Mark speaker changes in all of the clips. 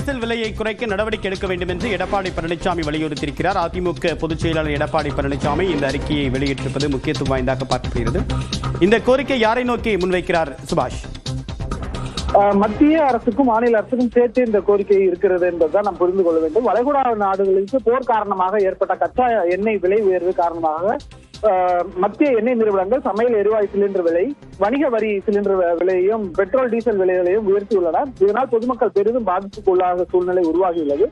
Speaker 1: Diesel விலையை குறைக்க நடவடிக்கை எடுக்க வேண்டும் என்று எடப்பாடி பழனிசாமி வலியுறுத்தியிருக்கிறார். அதிமுக பொதுச் செயலாளர் எடப்பாடி பழனிசாமி இந்த அறிக்கையை வெளியிட்டிருப்பது முக்கியத்துவம் வாய்ந்ததாக பார்க்கப்படுகிறது. இந்த கோரிக்கை யாரை நோக்கி முன்வைக்கிறார் சுபாஷ்?
Speaker 2: மத்திய அரசுக்கும் மாநில அரசுக்கும் சேர்த்து இந்த கோரிக்கை இருக்கிறது என்பதுதான் நாம் புரிந்து கொள்ள வேண்டும். வளைகுடா நாடுகளுக்கு போர் காரணமாக ஏற்பட்ட கச்சா எண்ணெய் விலை உயர்வு காரணமாக மத்திய எண்ணெய் நிறுவனங்கள் சமையல் எரிவாயு சிலிண்டர் விலை, வணிக வரி சிலிண்டர் விலையையும், பெட்ரோல் டீசல் விலைகளையும் உயர்த்தியுள்ளனர். இதனால் பொதுமக்கள் பெரிதும் பாதிப்புக்குள்ளாக சூழ்நிலை உருவாகியுள்ளது.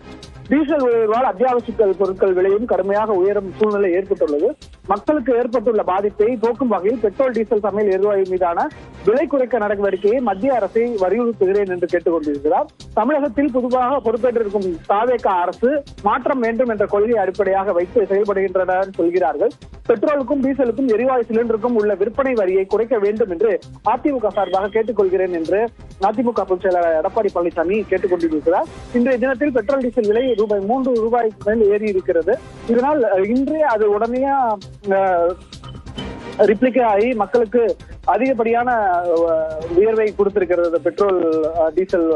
Speaker 2: டீசல் உயர்வால் அத்தியாவசிய பொருட்கள் விலையும் கடுமையாக உயரும் சூழ்நிலை ஏற்பட்டுள்ளது. மக்களுக்கு ஏற்பட்டுள்ள பாதிப்பை போக்கும் வகையில் பெட்ரோல் டீசல் சமையல் எரிவாயு மீதான விலை குறைக்க நடவடிக்கையை மத்திய அரசை வலியுறுத்துகிறேன் என்று கேட்டுக் கொண்டிருக்கிறார். தமிழகத்தில் பொதுவாக பொறுப்பேற்றிருக்கும் தாவேக அரசு மாற்றம் வேண்டும் என்ற கொள்கையை அடிப்படையாக வைத்து செயல்படுகின்றனர் சொல்கிறார்கள். பெட்ரோலுக்கும் டீசலுக்கும் எரிவாயு சிலிண்டருக்கும் உள்ள விற்பனை வரியை குறைக்க வேண்டும் என்று அதிமுக சார்பாக கேட்டுக்கொள்கிறேன் என்று அதிமுக பொதுச் செயலாளர் எடப்பாடி பழனிசாமி கேட்டுக் கொண்டிருக்கிறார். இன்றைய தினத்தில் பெட்ரோல் டீசல் விலை ₹3 மேல் ஏறி இருக்கிறது. இதனால் இன்றே அது உடனே ரிப்ளிகா ஆகி மக்களுக்கு அதிகப்படியான உயர்வை கொடுத்திருக்கிறது பெட்ரோல் டீசல்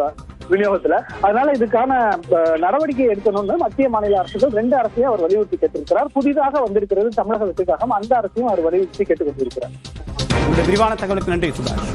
Speaker 2: விநியோகத்துல. அதனால இதுக்கான நடவடிக்கை எடுக்கணும்னு மத்திய மாநில அரசுகள் 2 அரசையும் அவர் வலியுறுத்தி கேட்டிருக்கிறார். புதிதாக வந்திருக்கிறது தமிழக வெற்றிக்காக, அந்த அரசையும் அவர் வலியுறுத்தி கேட்டுக் கொண்டிருக்கிறார்.
Speaker 1: விரிவான தகவலுக்கு நன்றி சுபாஷ்.